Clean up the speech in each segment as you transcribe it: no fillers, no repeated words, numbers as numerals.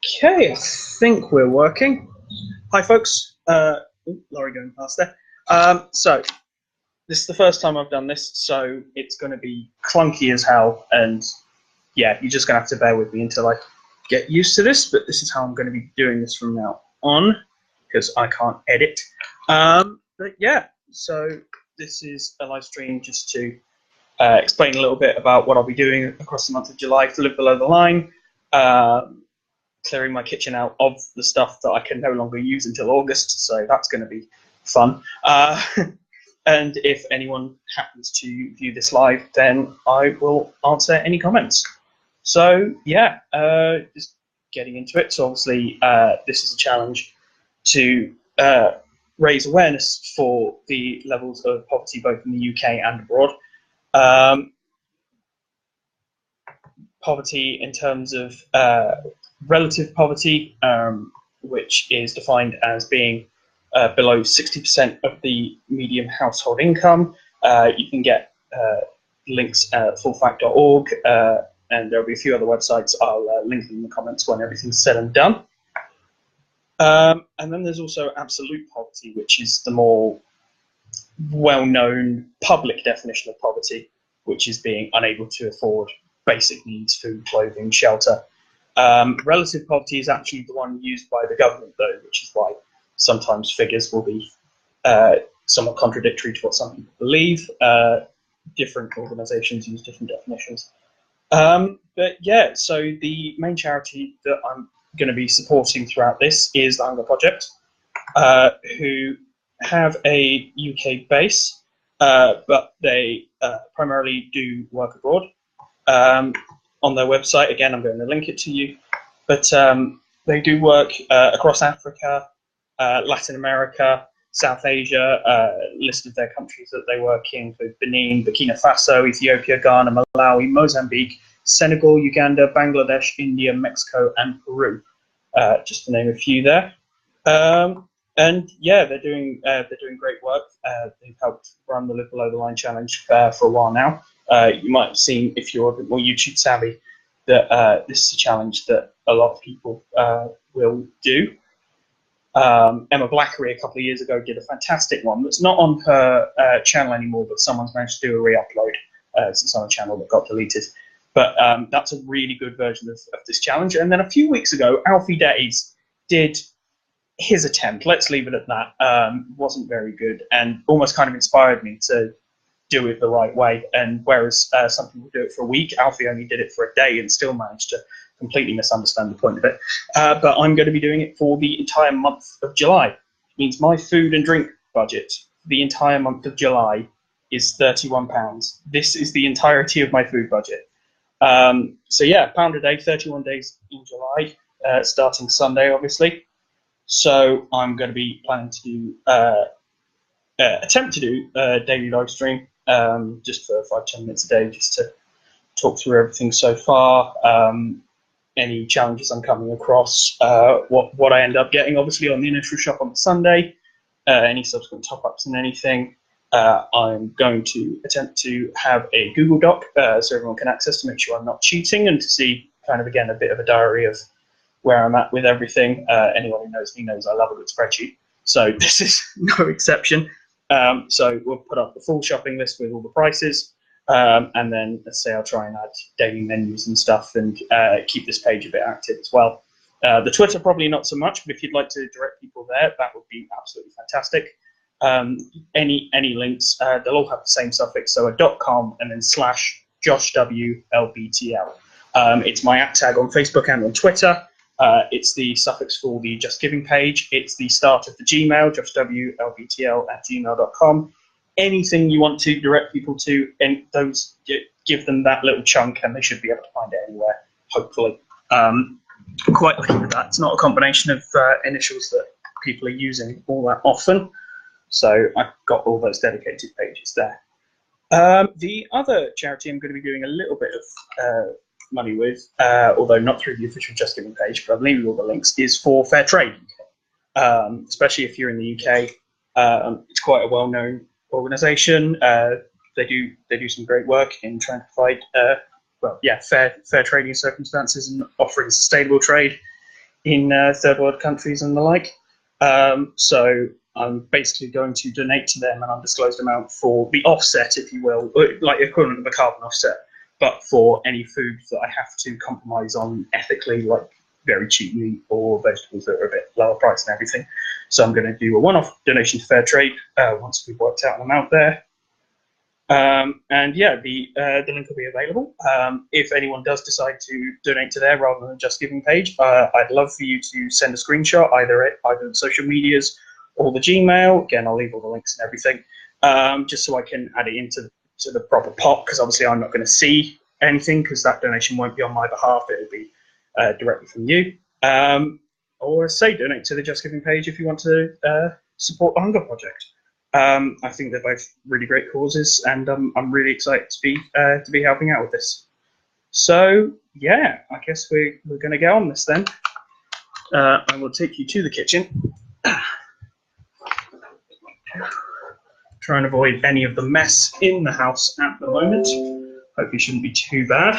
Okay, I think we're working. Hi, folks. Laurie going past there. So this is the first time I've done this, so it's going to be clunky as hell, and yeah, you're just going to have to bear with me until I get used to this. But this is how I'm going to be doing this from now on, because I can't edit. But yeah, so this is a live stream just to explain a little bit about what I'll be doing across the month of July to live below the line. Clearing my kitchen out of the stuff that I can no longer use until August, so that's going to be fun. And if anyone happens to view this live, then I will answer any comments. So yeah, just getting into it. So obviously, this is a challenge to raise awareness for the levels of poverty both in the UK and abroad. Poverty in terms of relative poverty, which is defined as being below 60% of the median household income. You can get links at fullfact.org, and there'll be a few other websites. I'll link them in the comments when everything's said and done. And then there's also absolute poverty, which is the more well-known public definition of poverty, which is being unable to afford basic needs, food, clothing, shelter. Relative poverty is actually the one used by the government, though, which is why sometimes figures will be somewhat contradictory to what some people believe. Different organisations use different definitions. But yeah, so the main charity that I'm going to be supporting throughout this is the Hunger Project, who have a UK base, but they primarily do work abroad. On their website, again, I'm going to link it to you, but they do work across Africa, Latin America, South Asia. List of their countries that they work in: Benin, Burkina Faso, Ethiopia, Ghana, Malawi, Mozambique, Senegal, Uganda, Bangladesh, India, Mexico, and Peru, just to name a few there. And yeah, they're doing great work. They've helped run the Live Below the Line challenge for a while now. You might have seen, if you're a bit more YouTube savvy, that this is a challenge that a lot of people will do. Emma Blackery a couple of years ago did a fantastic one that's not on her channel anymore, but someone's managed to do a re-upload. It's on a channel that got deleted. But that's a really good version of this challenge. And then a few weeks ago, Alfie Days did his attempt. Let's leave it at that. Wasn't very good, and almost kind of inspired me to do it the right way. And whereas some people do it for a week, Alfie only did it for a day and still managed to completely misunderstand the point of it. But I'm going to be doing it for the entire month of July. It means my food and drink budget for the entire month of July is £31. This is the entirety of my food budget. So yeah, £1 a day, 31 days in July, starting Sunday, obviously. So I'm going to be planning to do attempt to do a daily live stream, just for 5-10 minutes a day, just to talk through everything so far, any challenges I'm coming across, what I end up getting, obviously, on the initial shop on Sunday, any subsequent top-ups and anything. I'm going to attempt to have a Google Doc so everyone can access to make sure I'm not cheating, and to see kind of, again, a bit of a diary of where I'm at with everything. Anyone who knows me knows I love a good spreadsheet, so this is no exception. So we'll put up the full shopping list with all the prices, and then, let's say, I'll try and add daily menus and stuff, and keep this page a bit active as well. The Twitter probably not so much, but if you'd like to direct people there, that would be absolutely fantastic. Any links, they'll all have the same suffix, so a .com and then /JoshWLBTL. It's my @ on Facebook and on Twitter. It's the suffix for the JustGiving page. It's the start of the Gmail, justwlbtl@gmail.com. Anything you want to direct people to, and those, give them that little chunk, and they should be able to find it anywhere, hopefully. Quite lucky with that. It's not a combination of initials that people are using all that often. So I've got all those dedicated pages there. The other charity I'm going to be doing a little bit of money with, although not through the official JustGiving page, but I've leaving all the links, is for Fair Trade UK. Especially if you're in the UK, it's quite a well-known organisation. They do some great work in trying to provide fair trading circumstances and offering sustainable trade in third world countries and the like. So I'm basically going to donate to them an undisclosed amount for the offset, if you will, like equivalent of a carbon offset, but for any food that I have to compromise on ethically, like very cheap meat or vegetables that are a bit lower priced and everything. So I'm going to do a one-off donation to Fair Trade once we've worked out an amount there. And yeah, the link will be available. If anyone does decide to donate to there rather than the JustGiving page, I'd love for you to send a screenshot either the social medias or the Gmail. Again, I'll leave all the links and everything, just so I can add it into the proper pot, because obviously I'm not going to see anything because that donation won't be on my behalf. It'll be directly from you. Or say donate to the JustGiving page if you want to support the Hunger Project. I think they're both really great causes, and I'm really excited to be helping out with this. So yeah, I guess we're going to get on this then. I will take you to the kitchen. Try and avoid any of the mess in the house at the moment. Hopefully, shouldn't be too bad.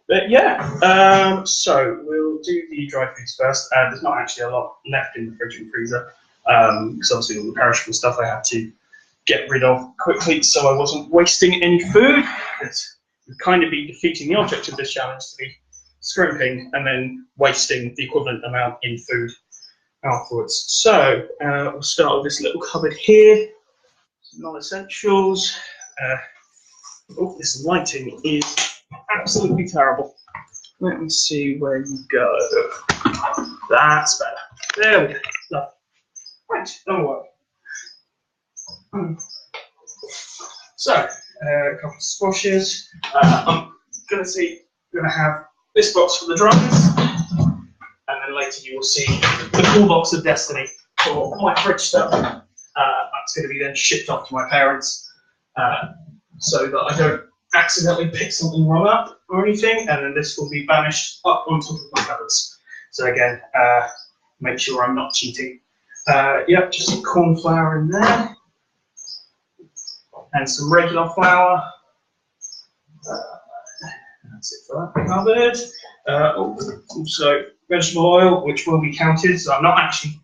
But yeah, so we'll do the dry foods first. There's not actually a lot left in the fridge and freezer, because obviously all the perishable stuff I had to get rid of quickly, so I wasn't wasting any food. It would kind of be defeating the object of this challenge to be scrimping and then wasting the equivalent amount in food afterwards. So we'll start with this little cupboard here. Non-essentials. Oh, this lighting is absolutely terrible. Let me see where you go. That's better. There we go. Lovely. Right, don't worry. So, a couple of squashes. I'm gonna have this box for the dryers, and then later you will see the cool box of destiny for my fridge stuff. That's going to be then shipped off to my parents, so that I don't accidentally pick something wrong up or anything, and then this will be banished up on top of my cupboards. So again, make sure I'm not cheating. Yep, just some corn flour in there, and some regular flour. That's it for that cupboard. Also vegetable oil, which will be counted. So I'm not actually,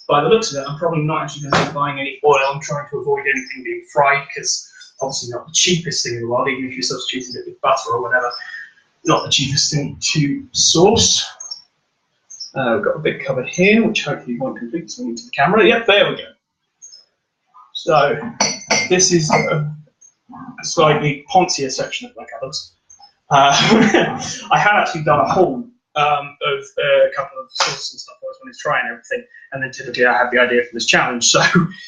by the looks of it, I'm probably not actually going to be buying any oil. I'm trying to avoid anything being fried, because obviously not the cheapest thing in the world, even if you're substituting it with butter or whatever, not the cheapest thing to source. We've got a big cupboard here, which hopefully won't complete so into the camera. Yep, there we go. So this is a slightly poncier section of my cupboards. I had actually done a haul of a couple of sauces and stuff I was wanting to try and everything, and then typically I had the idea for this challenge. So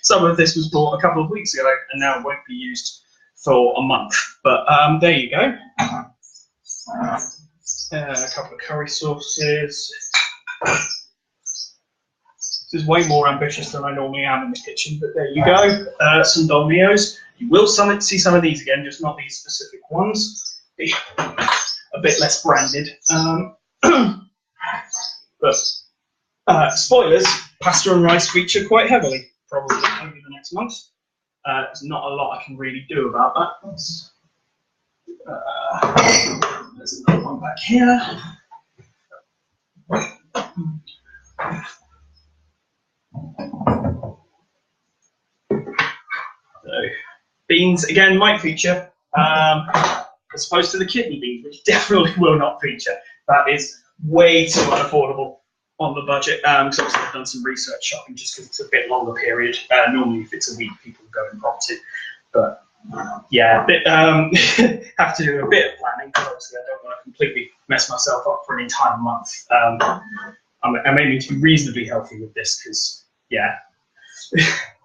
some of this was bought a couple of weeks ago and now it won't be used for a month. But there you go. A couple of curry sauces. This is way more ambitious than I normally am in the kitchen, but there you go. Some dolmios. You will see some of these again, just not these specific ones. A bit less branded. But spoilers, pasta and rice feature quite heavily, probably over the next month. There's not a lot I can really do about that. There's another one back here. So, beans again might feature, as opposed to the kidney beans, which definitely will not feature. That is way too unaffordable on the budget. Because obviously I've done some research shopping just because it's a bit longer period. Normally, if it's a week, people go and prompted. But yeah, have to do a bit of planning, because obviously I don't want to completely mess myself up for an entire month. I'm aiming to be reasonably healthy with this, because yeah,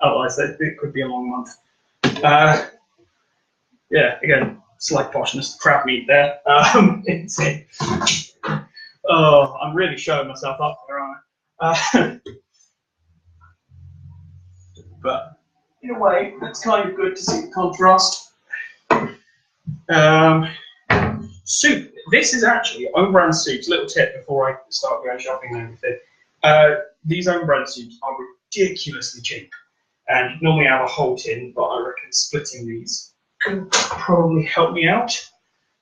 otherwise it could be a long month. Yeah, again, slight poshness, crab meat there. Oh, I'm really showing myself up there, aren't I? But in a way, that's kind of good to see the contrast. Soup. This is actually own brand soups. Little tip before I start going shopping and everything. These own brand soups are ridiculously cheap, and normally I have a whole tin, but I reckon splitting these could probably help me out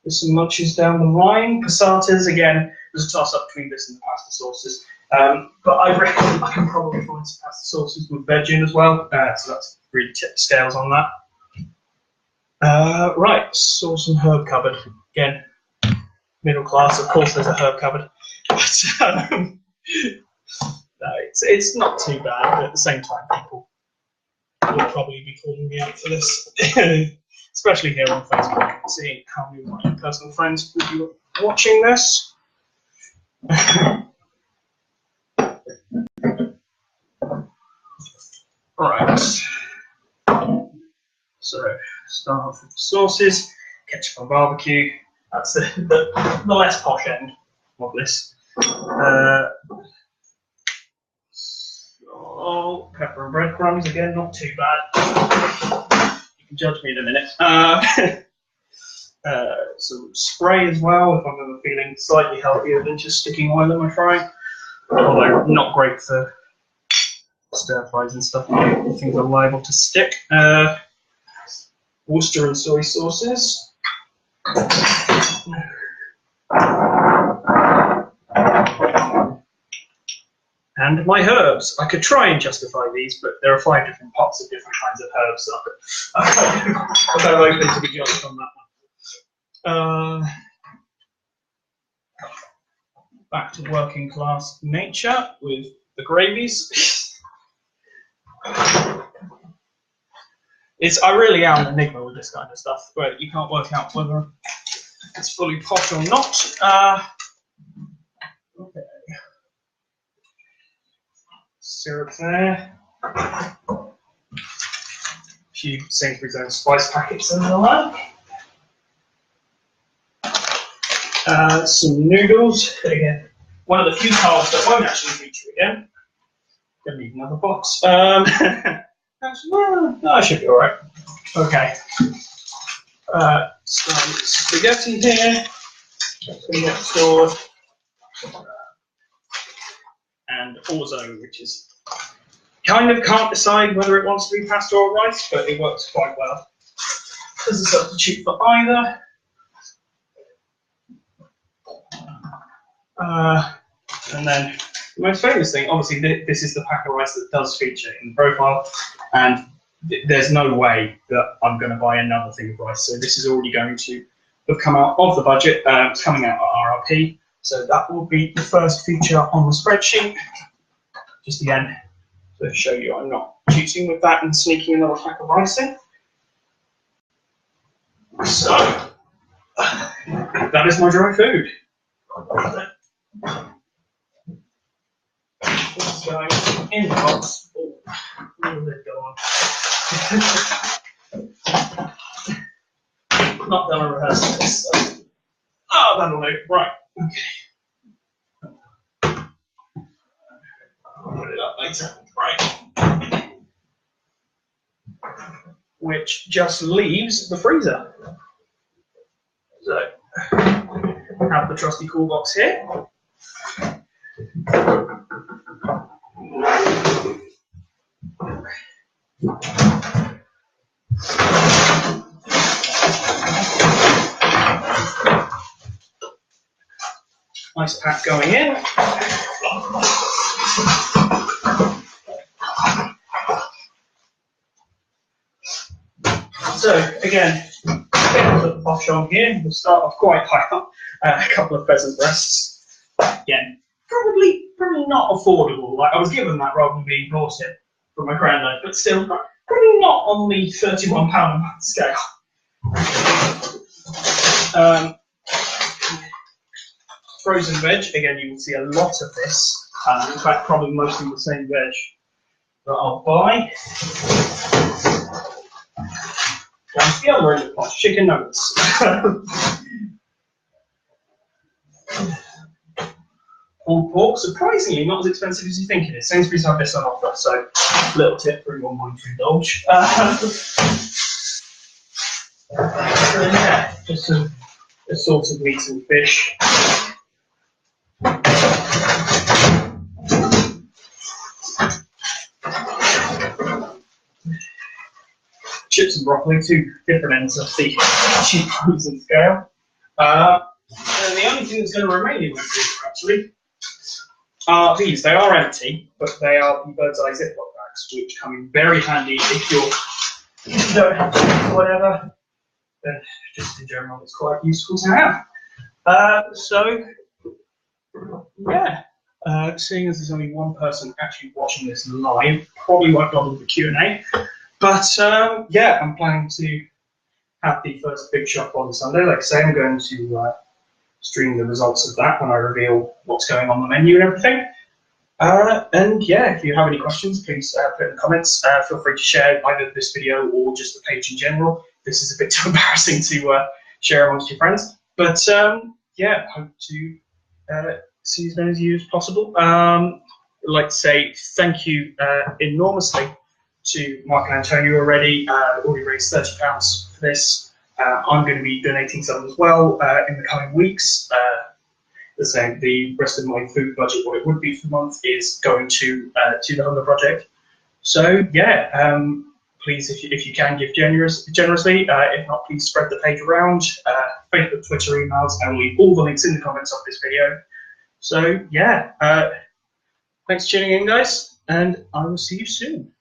with some lunches down the line. Passatas, again, there's a toss-up between this and the pasta sauces. But I reckon I can probably find some pasta sauces with veg in as well, so that's really tipped the scales on that. Right, sauce and herb cupboard. Again, middle class, of course there's a herb cupboard. But, no, it's not too bad, but at the same time people will probably be calling me out for this. Especially here on Facebook, seeing how many of my personal friends will be watching this. Right. So, start off with the sauces, ketchup and barbecue. That's the less posh end of this. Salt, pepper and breadcrumbs, again, not too bad. You can judge me in a minute. Some spray as well, if I'm ever feeling slightly healthier than just sticking oil in my frying. Although not great for stir fries and stuff. Things are liable to stick. Worcester and soy sauces. And my herbs. I could try and justify these, but there are 5 different pots of different kinds of herbs, so I'm kind of open to be judged on that one. Back to working class nature with the gravies. I really am an enigma with this kind of stuff, where you can't work out whether it's fully posh or not. Okay. Syrup there. A few Sainsbury's own spice packets and the like. Some noodles. Again, one of the few carbs that won't actually feature again. Gonna need another box. Well, no, I should be alright. Okay. Some spaghetti here. That's going to get stored. And orzo, which is kind of can't decide whether it wants to be pasta or rice, but it works quite well as a substitute for either. And then the most famous thing, obviously, this is the pack of rice that does feature in the profile, and there's no way that I'm going to buy another thing of rice. So this is already going to have come out of the budget. It's coming out at RRP, so that will be the first feature on the spreadsheet. Just again to show you I'm not cheating with that and sneaking another pack of rice in. So that is my dry food. It's going in the box. Oh, where did it go on? Not done a rehearsal this. So. Oh, that'll do. Right. Okay. I'll put it up later. Right. Which just leaves the freezer. So, have the trusty cool box here. Ice pack going in. So again, put the posh on here. We'll start off quite high up. A couple of pheasant breasts. Again, probably not affordable. Like I was given that rather than being bought it from my granddad, but still probably not on the £31 a month scale. Frozen veg, again you will see a lot of this, in fact probably mostly the same veg that I'll buy. Down to the other end of the pot, chicken nuggets. Pulled pork, surprisingly not as expensive as you think it is. Sainsbury's have this on offer, so little tip for anyone wanting to indulge. So yeah, just some assorted meats and fish. Chips and broccoli, 2 different ends of the cheap frozen scale. And the only thing that's going to remain in my freezer actually are these. They are empty, but they are the bird's eye Ziploc bags, which come in very handy if you don't have to whatever. Then just in general, it's quite useful to have. So yeah, seeing as there's only one person actually watching this live, probably won't bother with the Q&A. But yeah, I'm planning to have the first big shop on Sunday. Like I say, I'm going to stream the results of that when I reveal what's going on the menu and everything. And yeah, if you have any questions, please put in the comments. Feel free to share either this video or just the page in general. This is a bit too embarrassing to share amongst your friends. But yeah, hope to see as many of you as possible. I'd like to say thank you enormously to Mark and Antonio already. Already raised £30 for this. I'm going to be donating some as well in the coming weeks. The rest of my food budget, what it would be for the month, is going to the Hunger Project. So yeah, please, if you can, give generously. If not, please spread the page around. Facebook, Twitter, emails, and leave all the links in the comments of this video. So yeah, thanks for tuning in, guys, and I will see you soon.